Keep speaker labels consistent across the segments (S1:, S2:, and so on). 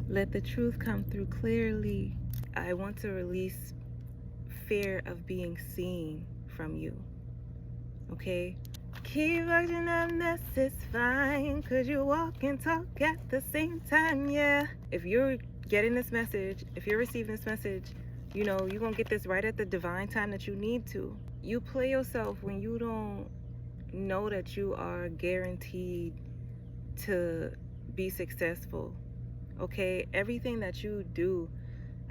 S1: Let the truth come through clearly. I want to release fear of being seen from you. Okay? Keep acting unnecessary. Could you walk and talk at the same time? Yeah. If you're getting this message, if you're receiving this message, you're going to get this right at the divine time that you need to. You play yourself when you don't know that you are guaranteed to be successful. Okay? Everything that you do,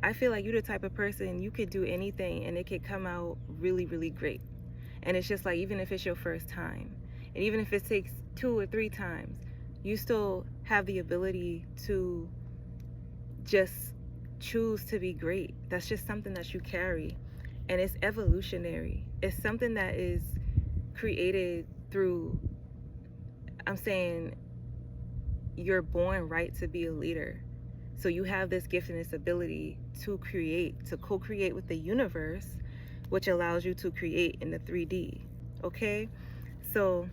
S1: I feel like you're the type of person, you could do anything and it could come out really, really great. And it's just like, even if it's your first time, and even if it takes 2 or 3 times, you still have the ability to just choose to be great. That's just something that you carry. And it's evolutionary. It's something that is created through, I'm saying, you're born right to be a leader. So you have this gift and this ability to create, to co-create with the universe, which allows you to create in the 3D. Okay? So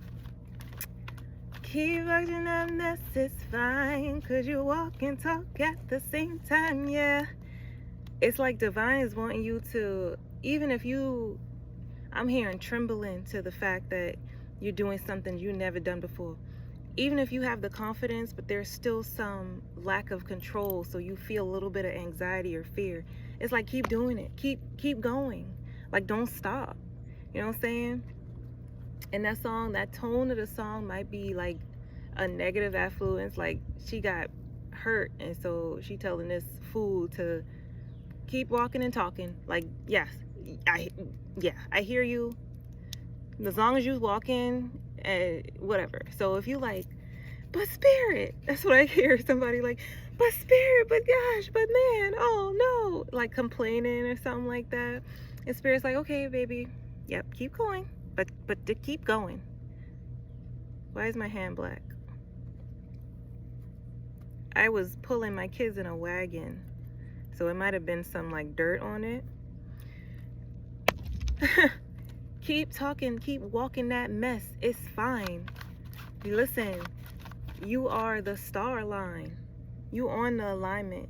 S1: keep acting unnecessary. Could you walk and talk at the same time? Yeah. It's like divine is wanting you to, even if I'm hearing trembling to the fact that you're doing something you never done before. Even if you have the confidence, but there's still some lack of control, so you feel a little bit of anxiety or fear. It's like, keep doing it. Keep going. Like, don't stop. You know what I'm saying? And that song, that tone of the song might be like a negative affluence. Like, she got hurt, and so she telling this fool to keep walking and talking. Like, yes, I hear you. As long as you walking, whatever. So if you like, but spirit, that's what I hear somebody like, but spirit, but gosh, but man, oh no, like complaining or something like that. And spirit's like, okay, baby, yep, keep going, but to keep going. Why is my hand black? I was pulling my kids in a wagon, so it might have been some like dirt on it. Keep talking, keep walking that mess. It's fine. Listen, you are the star line. You on the alignment.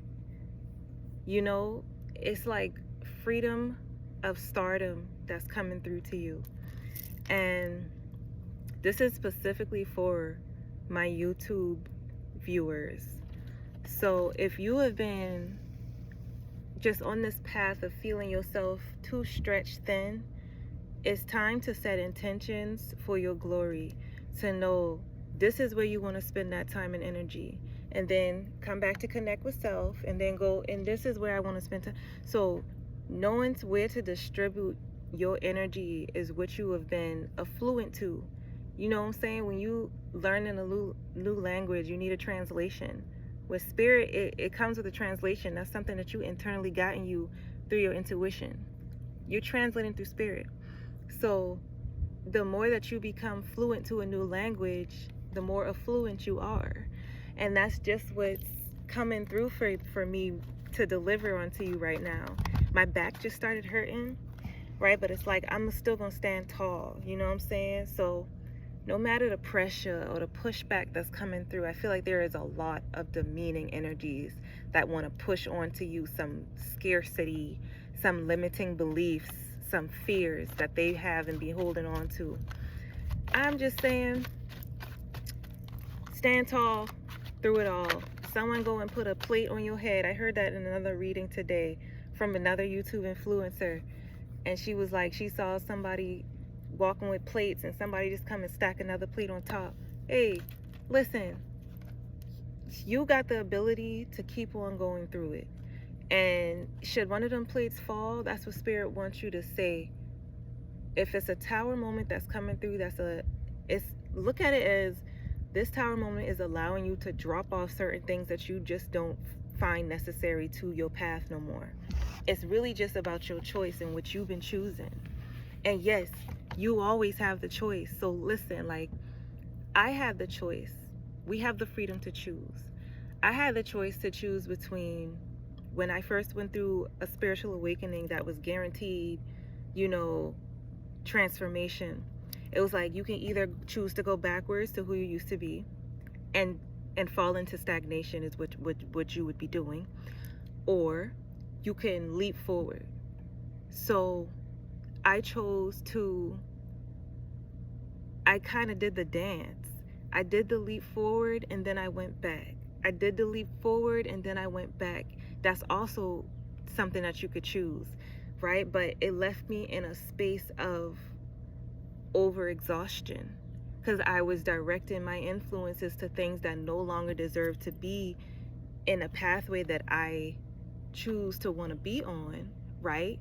S1: It's like freedom of stardom that's coming through to you. And this is specifically for my YouTube viewers. So if you have been just on this path of feeling yourself too stretched thin, it's time to set intentions for your glory, to know this is where you want to spend that time and energy, and then come back to connect with self, and then go, and this is where I want to spend time. So knowing where to distribute your energy is what you have been affluent to. You know what I'm saying? When you learn in a new language, you need a translation. With spirit, it comes with a translation. That's something that you internally got in you through your intuition. You're translating through spirit. So the more that you become fluent to a new language, the more affluent you are. And that's just what's coming through for me to deliver onto you right now. My back just started hurting, right? But it's like, I'm still gonna stand tall, you know what I'm saying? So no matter the pressure or the pushback that's coming through, I feel like there is a lot of demeaning energies that want to push onto you some scarcity, some limiting beliefs, some fears that they have and be holding on to. I'm just saying, stand tall through it all. Someone go and put a plate on your head. I heard that in another reading today from another YouTube influencer. And she was like, she saw somebody walking with plates and somebody just come and stack another plate on top. Hey, listen, you got the ability to keep on going through it. And should one of them plates fall, that's what spirit wants you to say. If it's a tower moment that's coming through, look at it as this tower moment is allowing you to drop off certain things that you just don't find necessary to your path no more. It's really just about your choice and what you've been choosing. And yes, you always have the choice. So listen, like, I had the choice. We have the freedom to choose. I had the choice to choose between when I first went through a spiritual awakening that was guaranteed, transformation. It was like, you can either choose to go backwards to who you used to be and and fall into stagnation is what you would be doing, or you can leap forward. So I kind of did the dance. I did the leap forward and then I went back. I did the leap forward and then I went back. That's also something that you could choose, right? But it left me in a space of overexhaustion because I was directing my influences to things that no longer deserve to be in a pathway that I choose to want to be on, right?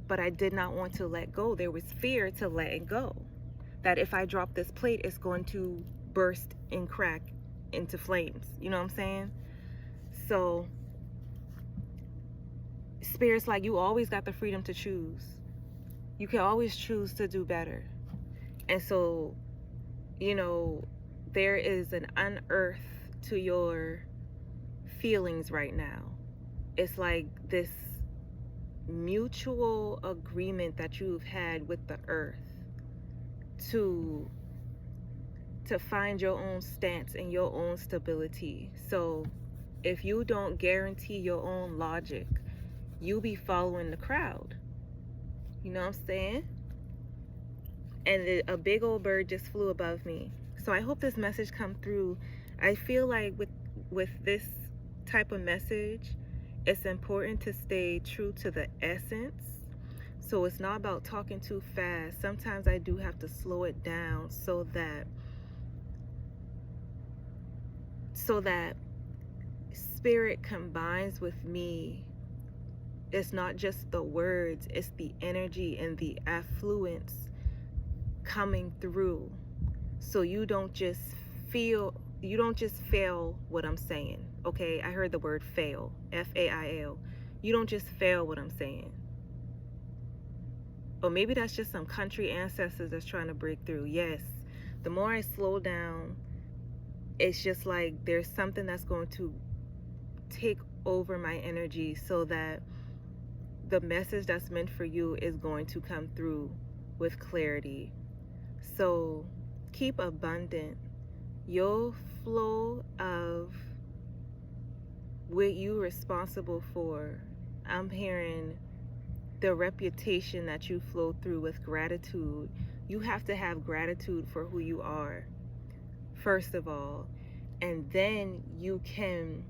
S1: But I did not want to let go. There was fear to letting go. That if I drop this plate, it's going to burst and crack into flames. You know what I'm saying? So Spirit's like, you always got the freedom to choose. You can always choose to do better. And so, you know, there is an unearth to your feelings right now. It's like this mutual agreement that you've had with the earth to find your own stance and your own stability. So if you don't guarantee your own logic, you be following the crowd. You know what I'm saying? And a big old bird just flew above me. So I hope this message come through. I feel like with this type of message, it's important to stay true to the essence. So it's not about talking too fast. Sometimes I do have to slow it down so that spirit combines with me. It's not just the words, it's the energy and the affluence coming through. So you don't just fail what I'm saying. Okay, I heard the word fail, F-A-I-L. You don't just fail what I'm saying. Or maybe that's just some country ancestors that's trying to break through. Yes, the more I slow down, it's just like there's something that's going to take over my energy so that the message that's meant for you is going to come through with clarity. So keep abundant. Your flow of what you're responsible for. I'm hearing the reputation that you flow through with gratitude. You have to have gratitude for who you are, first of all, and then you can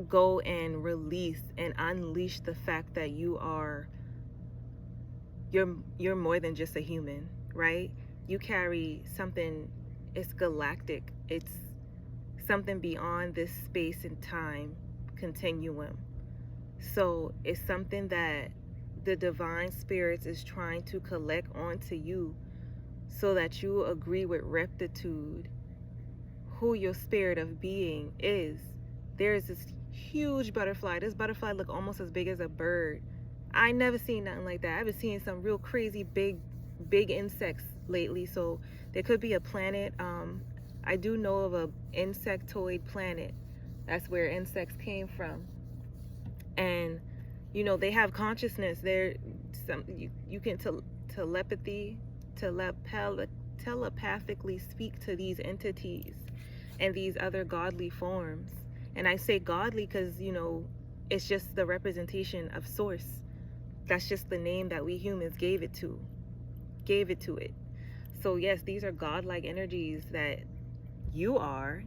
S1: go and release and unleash the fact that you're more than just a human, right? You carry something, it's galactic, it's something beyond this space and time continuum. So it's something that the divine spirits is trying to collect onto you so that you agree with rectitude who your spirit of being is. There's this huge butterfly. This butterfly look almost as big as a bird. I never seen nothing like that. I've been seeing some real crazy big insects lately. So there could be a planet. I do know of a insectoid planet. That's where insects came from. And you know, they have consciousness. They're you can telepathically speak to these entities and these other godly forms. And I say godly because, you know, it's just the representation of source. That's just the name that we humans gave it to it. So yes, these are godlike energies that you're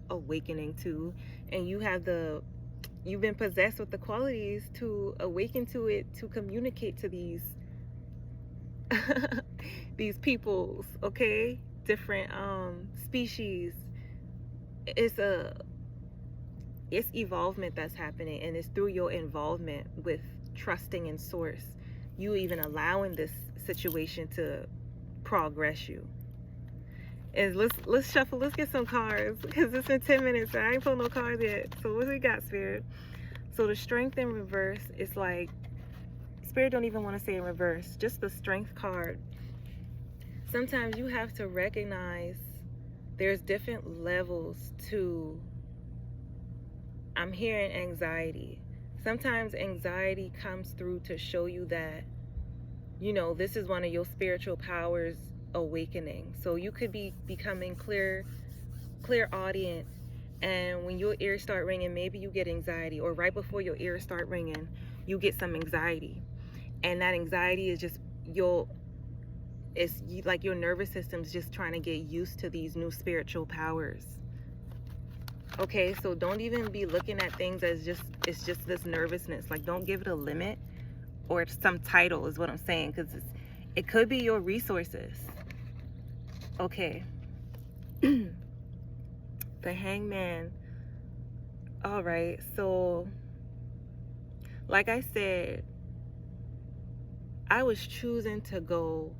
S1: awakening to, and you've been possessed with the qualities to awaken to it, to communicate to these these peoples, okay? Different species. It's evolvement that's happening, and it's through your involvement with trusting in source, you even allowing this situation to progress you. And let's shuffle, let's get some cards, because it's been 10 minutes and I ain't pulled no cards yet. So what we got, Spirit? So the Strength in reverse is like, Spirit don't even want to say in reverse, just the Strength card. Sometimes you have to recognize there's different levels to, I'm hearing anxiety. Sometimes anxiety comes through to show you that, you know, this is one of your spiritual powers awakening. So you could be becoming clear clairaudient, and when your ears start ringing, maybe you get anxiety, or right before your ears start ringing, you get some anxiety. And that anxiety is just like your nervous system's just trying to get used to these new spiritual powers. Okay, so don't even be looking at things as it's just this nervousness. Like, don't give it a limit or some title is what I'm saying, because it could be your resources. Okay. The Hangman. All right, so like I said, I was choosing to go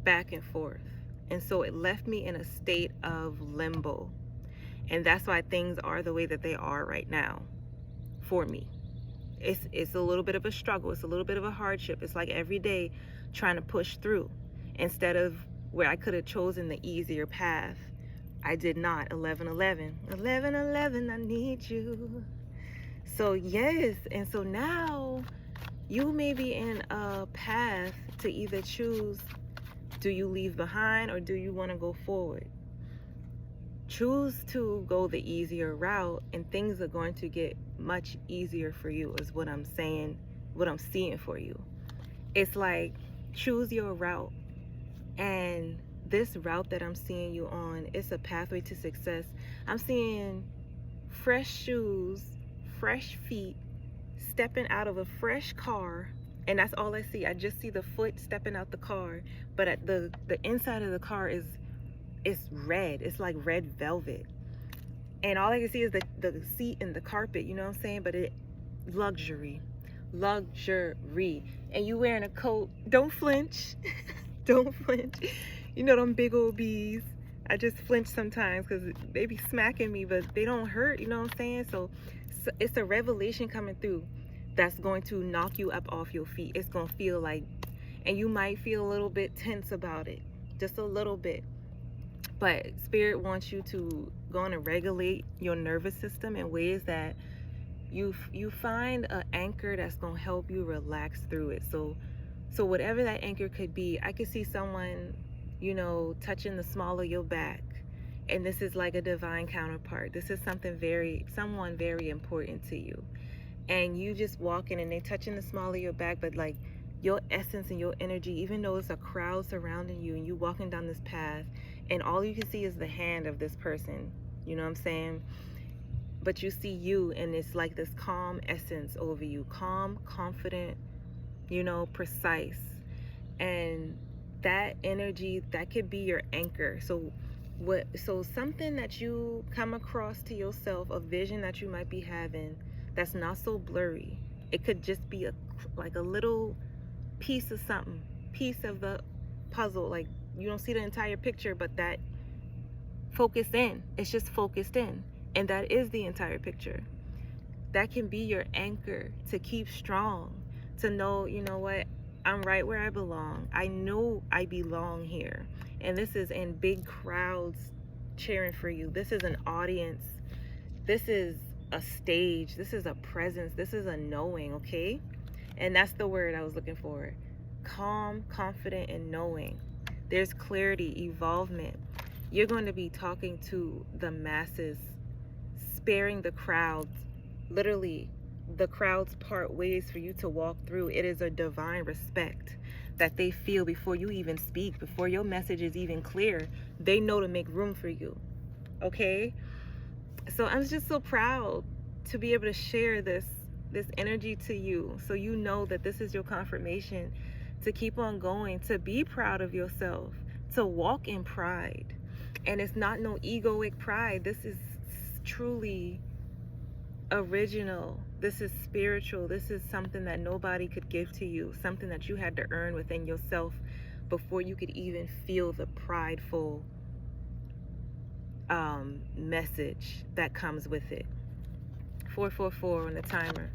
S1: back and forth, and so it left me in a state of limbo. And that's why things are the way that they are right now for me. It's a little bit of a struggle. It's a little bit of a hardship. It's like every day trying to push through, instead of where I could have chosen the easier path. I did not. 11-11. 11-11, I need you. So yes, and so now you may be in a path to either choose, do you leave behind or do you want to go forward? Choose to go the easier route, and things are going to get much easier for you, is what I'm saying, what I'm seeing for you. It's like, choose your route, and this route that I'm seeing you on, it's a pathway to success. I'm seeing fresh shoes, fresh feet, stepping out of a fresh car, and that's all I see. I just see the foot stepping out the car, but at the inside of the car is red. It's like red velvet, and all I can see is the seat and the carpet, you know what I'm saying? But luxury, and you wearing a coat. Don't flinch. Don't flinch. You know them big old bees. I just flinch sometimes because they be smacking me, but they don't hurt, you know what I'm saying? So it's a revelation coming through that's going to knock you up off your feet. It's going to feel like, and you might feel a little bit tense about it, just a little bit. But Spirit wants you to go on and regulate your nervous system in ways that you find an anchor that's going to help you relax through it. So whatever that anchor could be, I could see someone, you know, touching the small of your back, and this is like a divine counterpart. This is someone very important to you, and you just walking and they touching the small of your back, but like your essence and your energy, even though it's a crowd surrounding you and you walking down this path, and all you can see is the hand of this person, you know what I'm saying? But you see you, and it's like this calm essence over you, calm, confident, you know, precise. And that energy, that could be your anchor. So something that you come across to yourself, a vision that you might be having that's not so blurry. It could just be like a little piece of something, piece of the puzzle. Like, you don't see the entire picture, but that focused in, it's just focused in, and that is the entire picture. That can be your anchor to keep strong, to know, you know what, I'm right where I belong. I know I belong here, and this is in big crowds cheering for you. This is an audience. This is a stage. This is a presence. This is a knowing, okay? And that's the word I was looking for. Calm, confident, and knowing. There's clarity, evolvement. You're going to be talking to the masses, sparing the crowds. Literally, the crowds part ways for you to walk through. It is a divine respect that they feel before you even speak, before your message is even clear. They know to make room for you, okay? So I'm just so proud to be able to share this energy to you, so you know that this is your confirmation to keep on going, to be proud of yourself, to walk in pride. And it's not no egoic pride. This is truly original. This is spiritual. This is something that nobody could give to you, something that you had to earn within yourself before you could even feel the prideful message that comes with it. 444 on the timer.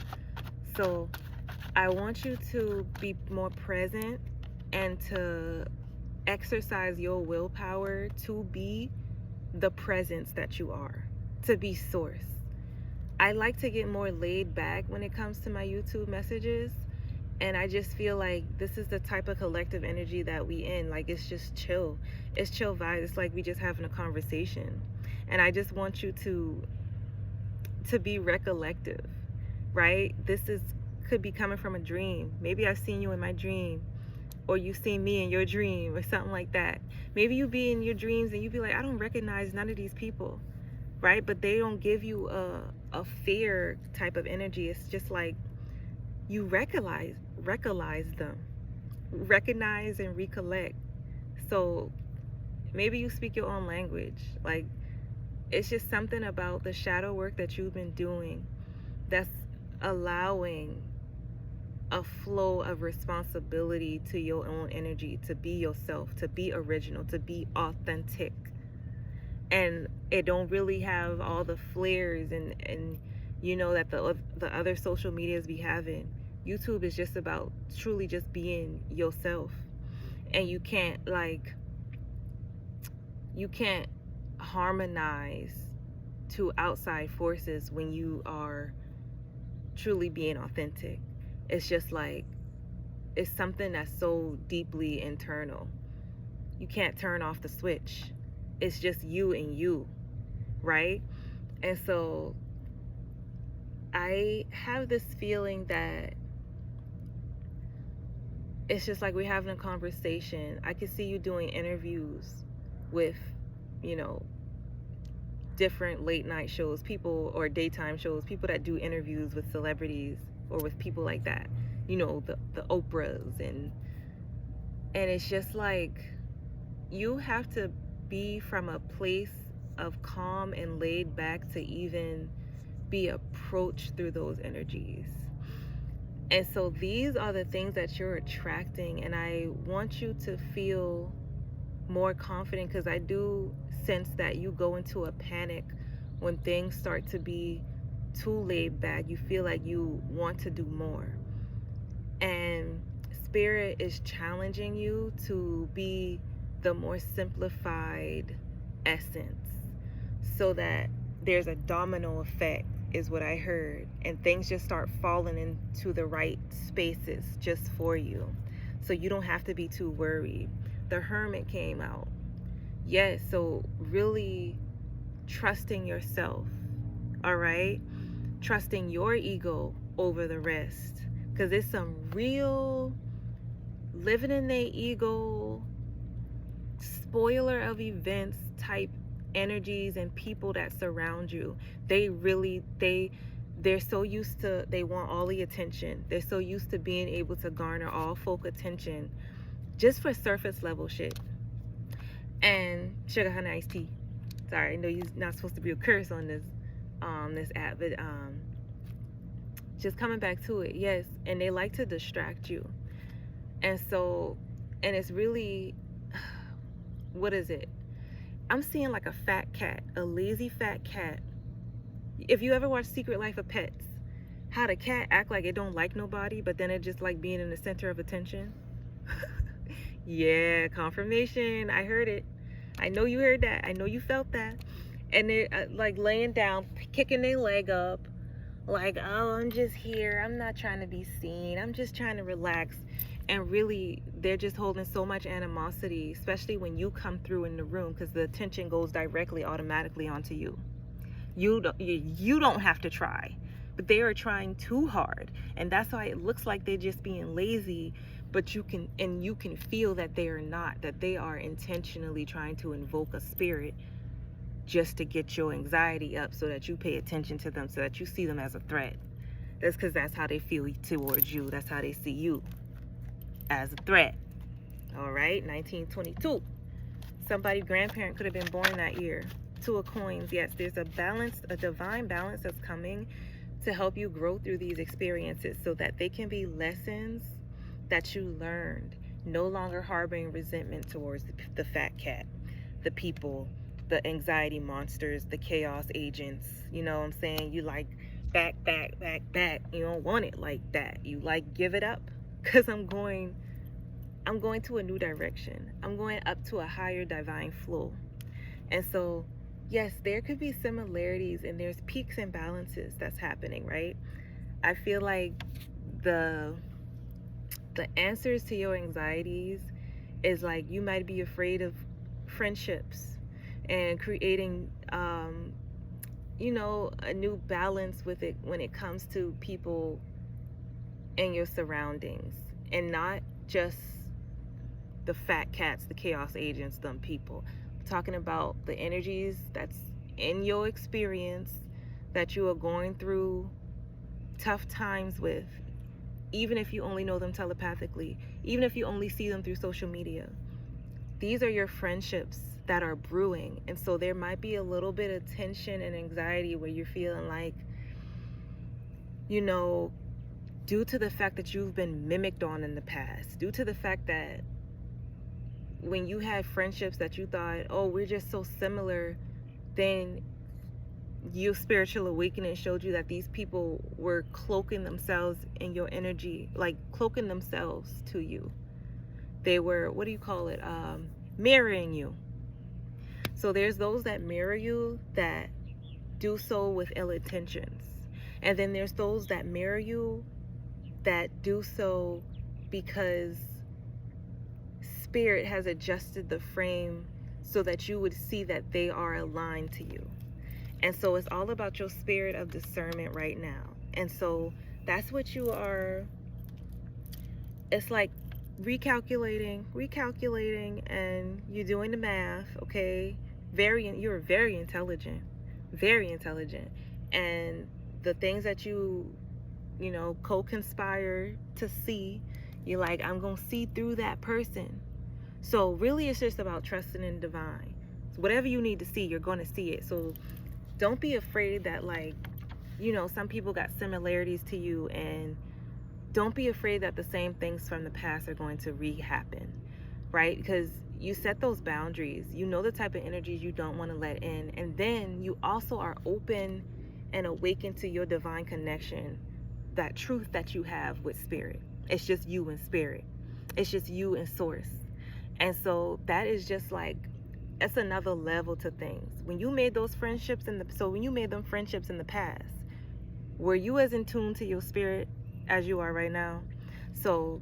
S1: So I want you to be more present and to exercise your willpower to be the presence that you are, to be source. I like to get more laid back when it comes to my YouTube messages, and I just feel like this is the type of collective energy that we in. Like, it's just chill. It's chill vibes. It's like we just having a conversation. And I just want you to be recollective, right? This is could be coming from a dream. Maybe I've seen you in my dream, or you've seen me in your dream, or something like that. Maybe you be in your dreams and you be like, I don't recognize none of these people, right? But they don't give you a fear type of energy. It's just like you recognize them, recognize and recollect. So maybe you speak your own language. Like, it's just something about the shadow work that you've been doing that's allowing a flow of responsibility to your own energy, to be yourself, to be original, to be authentic. And it don't really have all the flares and you know that the other social medias be having. YouTube is just about truly just being yourself. And you can't harmonize to outside forces when you are truly being authentic. It's just like, it's something that's so deeply internal. You can't turn off the switch. It's just you and you, right? And so I have this feeling that it's just like we're having a conversation. I could see you doing interviews with, you know, different late night shows, people, or daytime shows, people that do interviews with celebrities or with people like that, you know, the Oprahs, and it's just like you have to be from a place of calm and laid back to even be approached through those energies. And so these are the things that you're attracting, and I want you to feel more confident, because I do sense that you go into a panic when things start to be too laid back. You feel like you want to do more, and Spirit is challenging you to be the more simplified essence, so that there's a domino effect, is what I heard, and things just start falling into the right spaces just for you, so you don't have to be too worried. The Hermit came out. Yes, so really trusting yourself, all right? Trusting your ego over the rest, because it's some real living in their ego, spoiler of events type energies and people that surround you. They're so used to, they want all the attention. They're so used to being able to garner all folk attention just for surface level shit. And sugar, honey, iced tea. Sorry, I know you're not supposed to be a curse on this app, but just coming back to it, yes. And they like to distract you, and so, and it's really, what is it? I'm seeing like a fat cat, a lazy fat cat. If you ever watch Secret Life of Pets, how the cat act like it don't like nobody, but then it just like being in the center of attention. Yeah, confirmation. I heard it. I know you heard that. I know you felt that. And they're like laying down, kicking their leg up, like, oh, I'm just here. I'm not trying to be seen. I'm just trying to relax. And really, they're just holding so much animosity, especially when you come through in the room, because the attention goes directly, automatically onto you. You don't have to try, but they are trying too hard, and that's why it looks like they're just being lazy. But you can feel that they are not, that they are intentionally trying to invoke a spirit just to get your anxiety up, so that you pay attention to them, so that you see them as a threat. That's because that's how they feel towards you. That's how they see you, as a threat. All right, 1922. Somebody's grandparent could have been born that year. Two of coins. Yes, there's a balance, a divine balance that's coming to help you grow through these experiences, so that they can be lessons that you learned. No longer harboring resentment towards the fat cat, the people, the anxiety monsters, the chaos agents. You know what I'm saying? You like back. You don't want it like that. You like give it up, because I'm going to a new direction. I'm going up to a higher divine flow. And so, yes, there could be similarities, and there's peaks and balances that's happening, right? I feel like the answers to your anxieties is like, you might be afraid of friendships and creating a new balance with it when it comes to people and your surroundings, and not just the fat cats, the chaos agents, them people. I'm talking about the energies that's in your experience that you are going through tough times with, even if you only know them telepathically, even if you only see them through social media. These are your friendships that are brewing. And so there might be a little bit of tension and anxiety where you're feeling like, due to the fact that you've been mimicked on in the past, due to the fact that when you had friendships that you thought, oh, we're just so similar, then your spiritual awakening showed you that these people were cloaking themselves in your energy, like cloaking themselves to you. They were, what do you call it? Mirroring you. So there's those that mirror you that do so with ill intentions. And then there's those that mirror you that do so because spirit has adjusted the frame so that you would see that they are aligned to you. And so it's all about your spirit of discernment right now. And so that's what you are. It's like recalculating, and you're doing the math, okay? You're very intelligent. And the things that you co-conspire to see, you're like, I'm gonna see through that person. So really it's just about trusting in divine. So whatever you need to see, you're gonna see it. So don't be afraid that, like, some people got similarities to you, and don't be afraid that the same things from the past are going to re-happen, right? Because you set those boundaries. You know the type of energies you don't want to let in. And then you also are open and awakened to your divine connection, that truth that you have with spirit. It's just you and spirit. It's just you and source. And so that is just like, it's another level to things. When you made those friendships when you made them friendships in the past, were you as in tune to your spirit as you are right now? So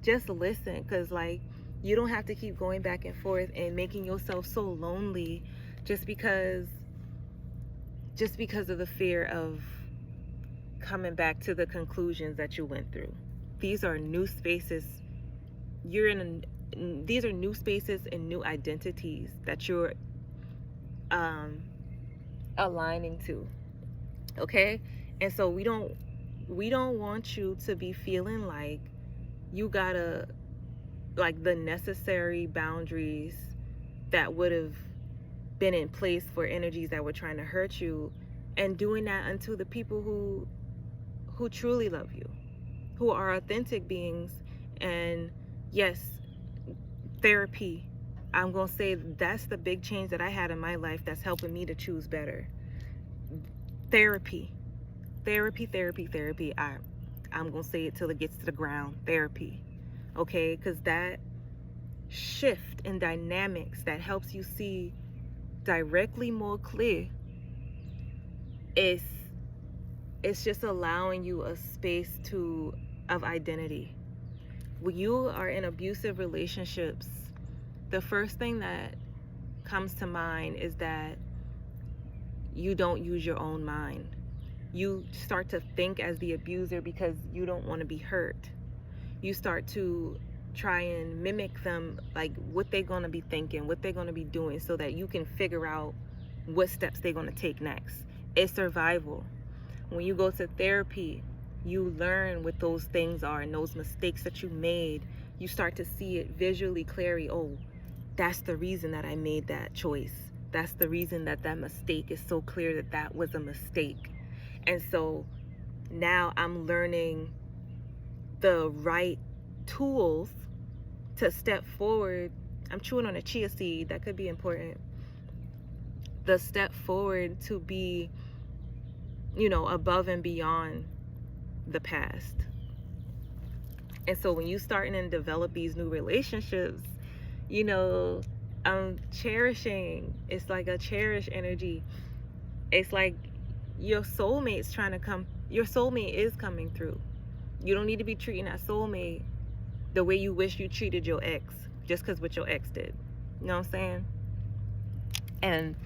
S1: just listen, because like, you don't have to keep going back and forth and making yourself so lonely just because of the fear of coming back to the conclusions that you went through. These are new spaces. These are new spaces and new identities that you're aligning to. Okay? And so we don't want you to be feeling like you gotta, like, the necessary boundaries that would have been in place for energies that were trying to hurt you, and doing that unto the people who truly love you, who are authentic beings. And yes, therapy, I'm gonna say that's the big change that I had in my life that's helping me to choose better. Therapy. I'm gonna say it till it gets to the ground. Therapy. Okay? Because that shift in dynamics that helps you see directly more clear, it's just allowing you a space of identity. When you are in abusive relationships, the first thing that comes to mind is that you don't use your own mind. You start to think as the abuser because you don't want to be hurt. You start to try and mimic them, like what they're going to be thinking, what they're going to be doing, so that you can figure out what steps they're going to take next. It's survival. When you go to therapy, you learn what those things are, and those mistakes that you made, you start to see it visually clearly. Oh, that's the reason that I made that choice. That's the reason that mistake is so clear, that was a mistake. And so now I'm learning the right tools to step forward. I'm chewing on a chia seed. That could be important. The step forward to be, above and beyond the past. And so when you start and develop these new relationships, cherishing. It's like a cherish energy. It's like your soulmate's trying to come. Your soulmate is coming through. You don't need to be treating that soulmate the way you wish you treated your ex, just because what your ex did. You know what I'm saying? And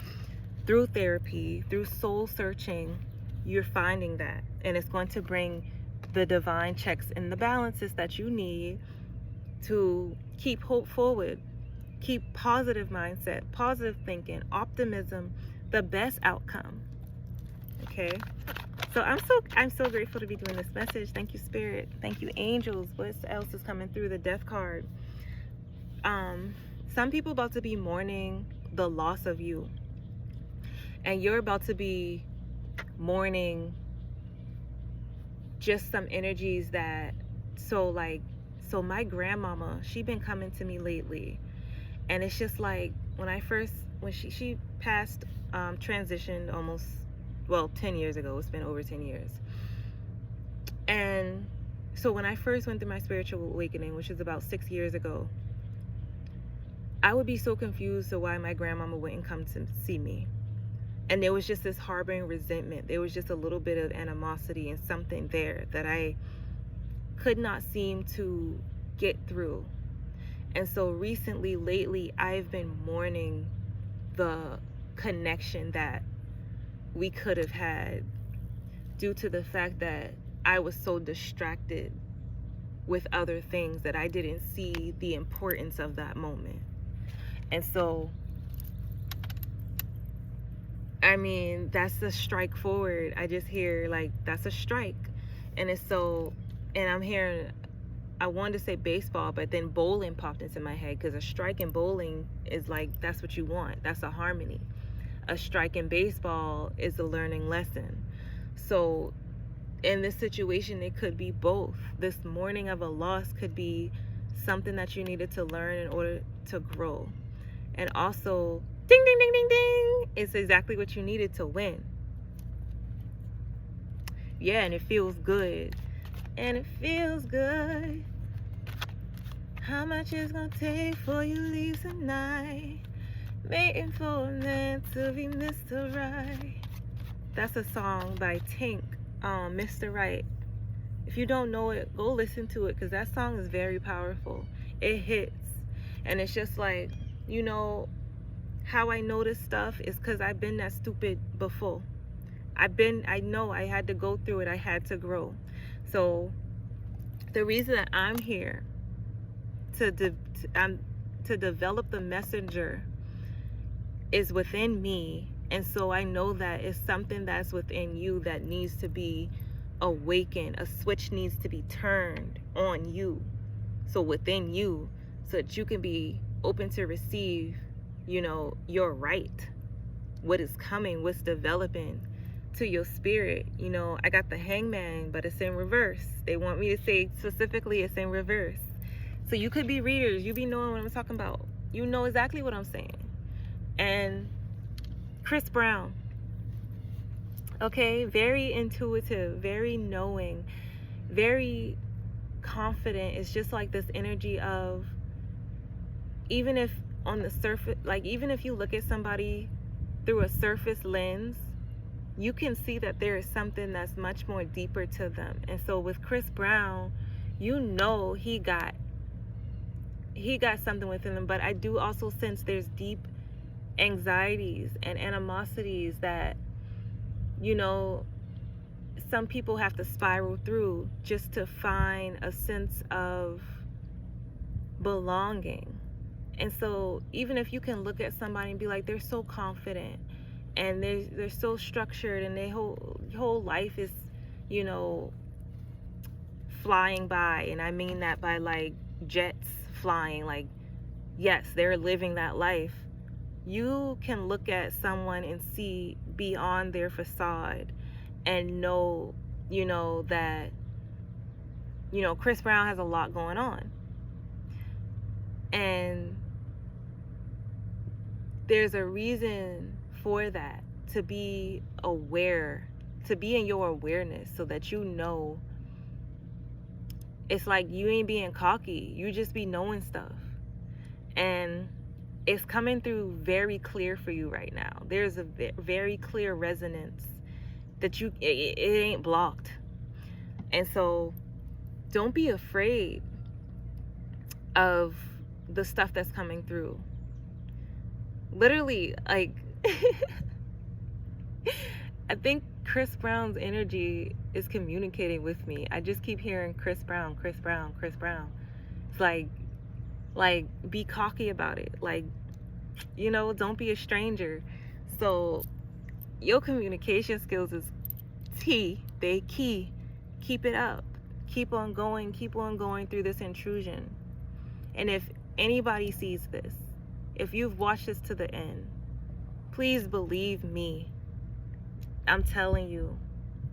S1: through therapy, through soul searching, you're finding that. And it's going to bring the divine checks and the balances that you need to keep hope forward, keep positive mindset, positive thinking, optimism, the best outcome. Okay? So I'm so grateful to be doing this message. Thank you, Spirit. Thank you, angels. What else is coming through? The Death card. Some people about to be mourning the loss of you. And you're about to be mourning just some energies that, so my grandmama, she been coming to me lately. And it's just like, when she passed, transitioned almost, 10 years ago. It's been over 10 years. And so when I first went through my spiritual awakening, which is about 6 years ago, I would be so confused to why my grandmama wouldn't come to see me. And there was just this harboring resentment. There was just a little bit of animosity and something there that I could not seem to get through. And so lately, I've been mourning the connection that we could have had due to the fact that I was so distracted with other things that I didn't see the importance of that moment. And so, I mean, that's a strike forward. I just hear like, that's a strike. And it's so, and I'm hearing, I wanted to say baseball, but then bowling popped into my head, because a strike in bowling is like, that's what you want. That's a harmony. A strike in baseball is a learning lesson. So in this situation, it could be both. This mourning of a loss could be something that you needed to learn in order to grow. And also, ding, ding, ding, ding, ding, it's exactly what you needed to win. Yeah, and it feels good. And it feels good. How much it's gonna take for you to leave tonight? Waiting for a man to be Mr. Right. That's a song by Tink, Mr. Right. If you don't know it, go listen to it, because that song is very powerful. It hits. And it's just like, you know, how I know this stuff is because I've been that stupid before. I know I had to go through it. I had to grow. So the reason that I'm here to develop the messenger is within me. And so I know that it's something that's within you that needs to be awakened. A switch needs to be turned on you. So within you, so that you can be open to receive, you know, your right, what is coming, what's developing to your spirit. You know, I got the Hangman, but it's in reverse. They want me to say specifically it's in reverse. So you could be readers, you be knowing what I'm talking about. You know exactly what I'm saying. And Chris Brown, okay, very intuitive, very knowing, very confident. It's just like this energy of, even if on the surface, like even if you look at somebody through a surface lens, you can see that there is something that's much more deeper to them. And so with Chris Brown, you know he got something within him. But I do also sense there's deep anxieties and animosities that, you know, some people have to spiral through just to find a sense of belonging. And so even if you can look at somebody and be like, they're so confident and they're so structured and their whole life is, you know, flying by, and I mean that by like jets flying, like, yes, they're living that life. You can look at someone and see beyond their facade and know, you know, that, you know, Chris Brown has a lot going on. And there's a reason for that, to be aware, to be in your awareness, so that you know. It's like you ain't being cocky, you just be knowing stuff. And it's coming through very clear for you right now. There's a very clear resonance that it ain't blocked. And so don't be afraid of the stuff that's coming through. Literally, like I think Chris Brown's energy is communicating with me. I just keep hearing Chris Brown, Chris Brown, Chris Brown. It's like be cocky about it. Like, you know, don't be a stranger. So your communication skills is they key. Keep it up. Keep on going through this intrusion. And if anybody sees this, if you've watched this to the end, please believe me. I'm telling you,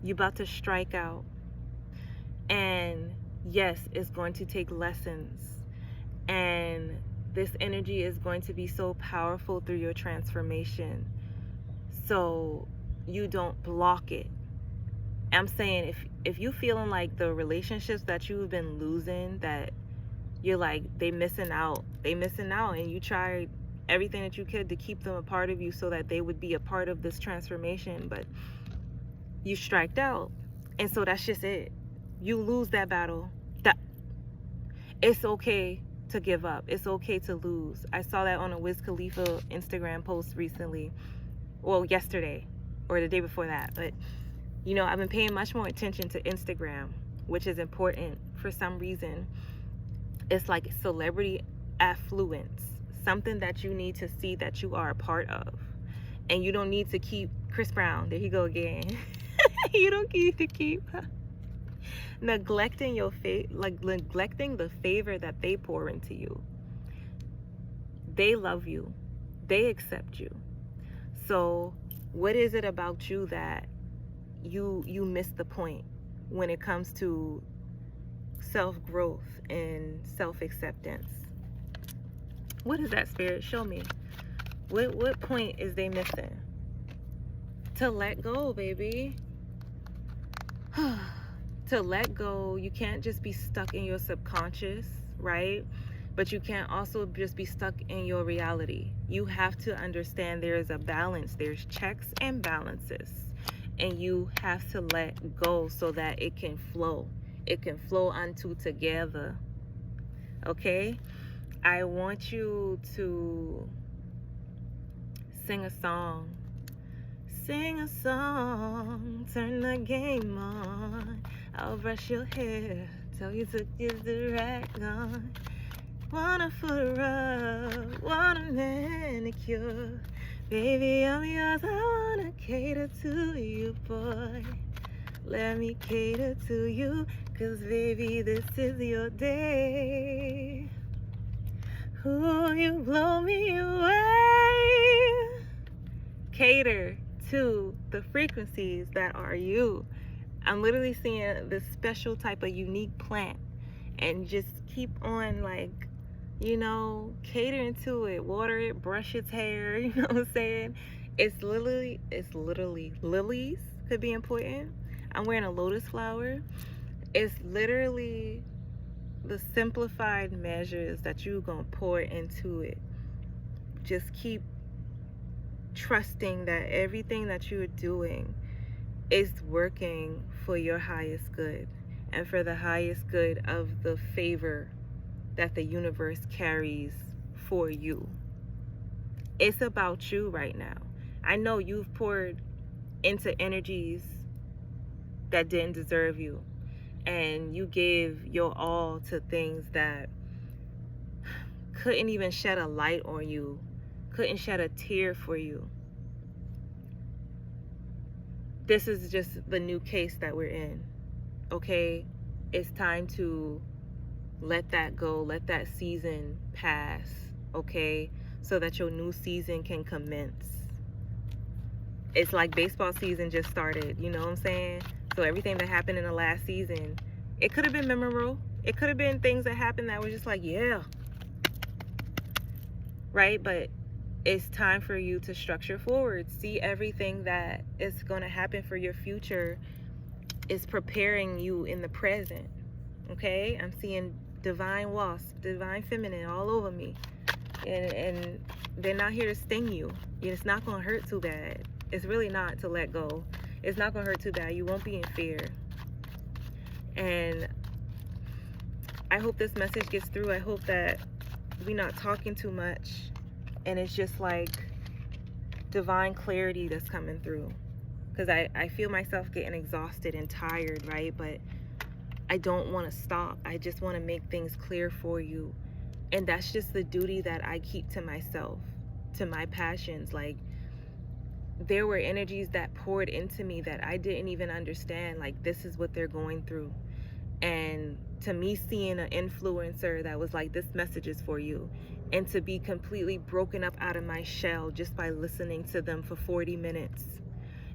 S1: you're about to strike out. And yes, it's going to take lessons. And this energy is going to be so powerful through your transformation. So you don't block it. I'm saying if you feeling like the relationships that you've been losing, that you're like, they missing out, and you tried everything that you could to keep them a part of you so that they would be a part of this transformation, but you striked out. And so that's just it. You lose that battle. It's okay to give up. It's okay to lose. I saw that on a Wiz Khalifa Instagram post recently. Well, yesterday or the day before that. But, you know, I've been paying much more attention to Instagram, which is important for some reason. It's like celebrity affluence, something that you need to see that you are a part of. And you don't need to keep Chris Brown. There he go again. You don't need to keep neglecting neglecting the favor that they pour into you. They love you. They accept you. So what is it about you that you miss the point when it comes to self-growth and self-acceptance? What is that, Spirit? Show me. What point is they missing? To let go, baby. To let go. You can't just be stuck in your subconscious, right? But you can't also just be stuck in your reality. You have to understand there is a balance. There's checks and balances. And you have to let go so that it can flow. It can flow onto together. Okay? I want you to sing a song. Sing a song. Turn the game on. I'll brush your hair. Tell you to get the rag on. Want a foot rub. Want a manicure. Baby, I'm yours. I wanna cater to you, boy. Let me cater to you, 'cause baby, this is your day. Ooh, you blow me away. Cater to the frequencies that are you. I'm literally seeing this special type of unique plant, and just keep on, like, you know, catering to it. Water it, brush its hair, you know what I'm saying? It's literally lilies could be important. I'm wearing a lotus flower. It's literally the simplified measures that you're gonna pour into it. Just keep trusting that everything that you're doing is working for your highest good and for the highest good of the favor that the universe carries for you. It's about you right now. I know you've poured into energies that didn't deserve you, and you gave your all to things that couldn't even shed a light on you, couldn't shed a tear for you. This is just the new case that we're in, okay? It's time to let that go, let that season pass, okay? So that your new season can commence. It's like baseball season just started, you know what I'm saying? So everything that happened in the last season, it could have been memorable. It could have been things that happened that were just like, yeah. Right? But it's time for you to structure forward. See everything that is going to happen for your future is preparing you in the present. Okay? I'm seeing divine wasp, divine feminine all over me. And they're not here to sting you. It's not going to hurt too bad. It's really not, to let go. It's not going to hurt too bad. You won't be in fear. And I hope this message gets through. I hope that we're not talking too much. And it's just like divine clarity that's coming through. because I feel myself getting exhausted and tired, right? But I don't want to stop. I just want to make things clear for you. And that's just the duty that I keep to myself, to my passions. Like, there were energies that poured into me that I didn't even understand. Like, this is what they're going through. And to me, seeing an influencer that was like, this message is for you, and to be completely broken up out of my shell just by listening to them for 40 minutes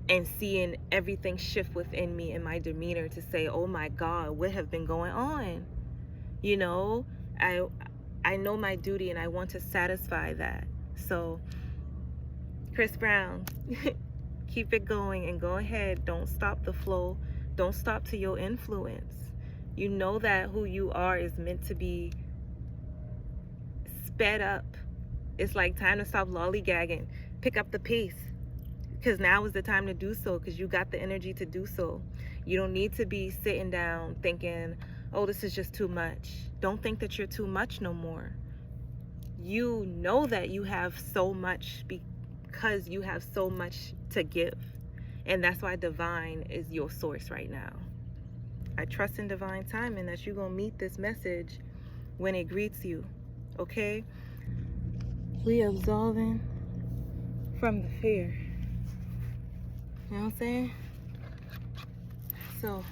S1: and seeing everything shift within me and my demeanor to say, oh my God, what have been going on? You know, I know my duty and I want to satisfy that. So Chris Brown, keep it going and go ahead. Don't stop the flow. Don't stop to your influence. You know that who you are is meant to be sped up. It's like time to stop lollygagging. Pick up the pace, because now is the time to do so, because you got the energy to do so. You don't need to be sitting down thinking, oh, this is just too much. Don't think that you're too much no more. You know that you have so much because you have so much to give. And that's why divine is your source right now. I trust in divine timing that you're going to meet this message when it greets you. Okay? We absolving from the fear. You know what I'm saying? So,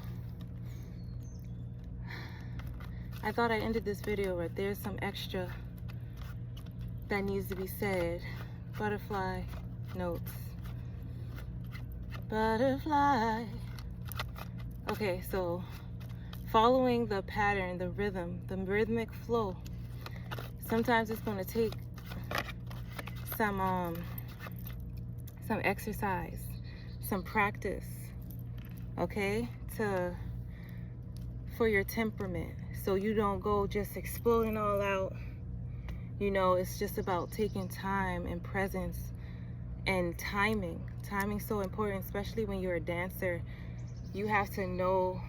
S1: I thought I ended this video, but there's some extra that needs to be said. Butterfly notes. Butterfly. Okay, so following the pattern, the rhythm, the rhythmic flow, sometimes it's going to take some exercise, some practice, okay, for your temperament, so you don't go just exploding all out. You know, it's just about taking time and presence and timing. Timing's so important, especially when you're a dancer. You have to know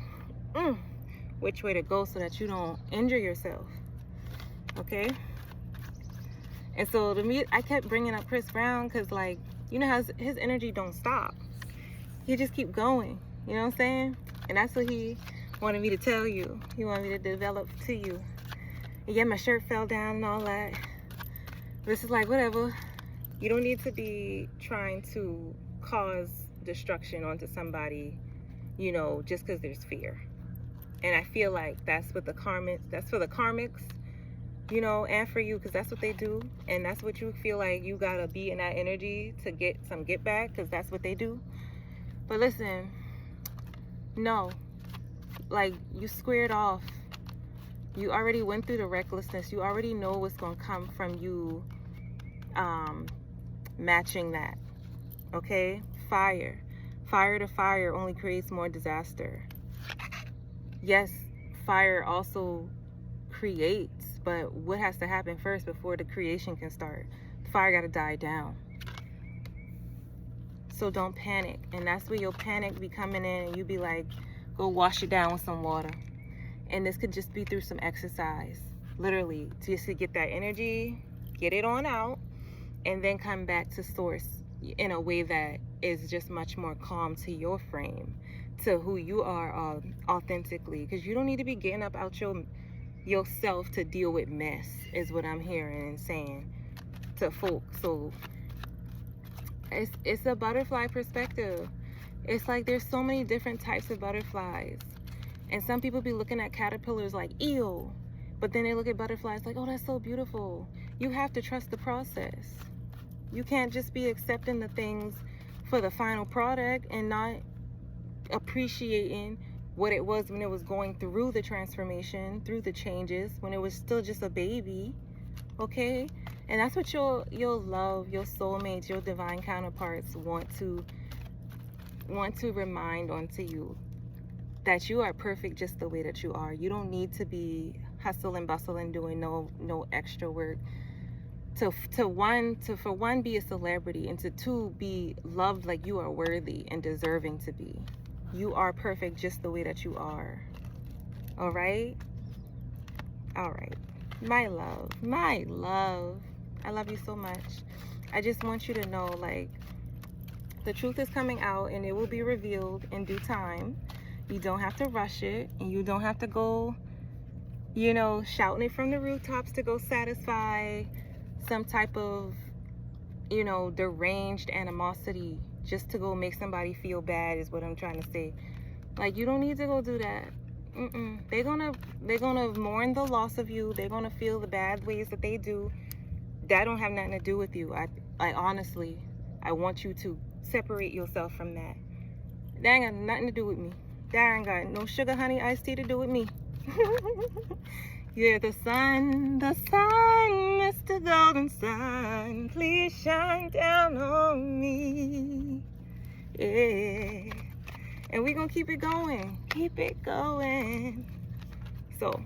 S1: which way to go so that you don't injure yourself, okay? And so to me, I kept bringing up Chris Brown because, like, you know how his energy don't stop. He just keep going, you know what I'm saying? And that's what he wanted me to tell you. He wanted me to develop to you. And yeah, my shirt fell down and all that. This is like, whatever. You don't need to be trying to cause destruction onto somebody, you know, just because there's fear. And I feel like that's what the karmics, that's for the karmics, you know, and for you, because that's what they do. And that's what you feel like you gotta be in that energy to get some get back, because that's what they do. But listen, no, like, you squared off. You already went through the recklessness. You already know what's gonna come from you matching that, okay? Fire to fire only creates more disaster. Yes, fire also creates, but what has to happen first before the creation can start? The fire got to die down. So don't panic. And that's where your panic be coming in, and you be like, go wash it down with some water. And this could just be through some exercise, literally, just to get that energy, get it on out, and then come back to source in a way that is just much more calm to your frame, to who you are authentically. Because you don't need to be getting up out yourself to deal with mess, is what I'm hearing and saying to folks. So it's a butterfly perspective. It's like there's so many different types of butterflies. And some people be looking at caterpillars like, ew. But then they look at butterflies like, oh, that's so beautiful. You have to trust the process. You can't just be accepting the things for the final product and not appreciating what it was when it was going through the transformation, through the changes, when it was still just a baby, okay? And that's what your love, your soulmates, your divine counterparts want to remind onto you, that you are perfect just the way that you are. You don't need to be hustle and bustle and doing no extra work for one, be a celebrity, and to two, be loved like you are worthy and deserving to be. You are perfect just the way that you are. All right? All right. My love. I love you so much. I just want you to know, like, The truth is coming out, and it will be revealed in due time. You don't have to rush it, and you don't have to go, you know, shouting it from the rooftops to go satisfy some type of, you know, deranged animosity just to go make somebody feel bad is what I'm trying to say. Like, you don't need to go do that. They're gonna mourn the loss of you. They're gonna feel the bad ways that they do. That don't have nothing to do with you. I honestly, I want you to separate yourself from that. That ain't got nothing to do with me. That ain't got no sugar, honey, iced tea to do with me. Yeah, the sun, Mr. Golden Sun, please shine down on me. Yeah. And we're gonna keep it going. Keep it going. So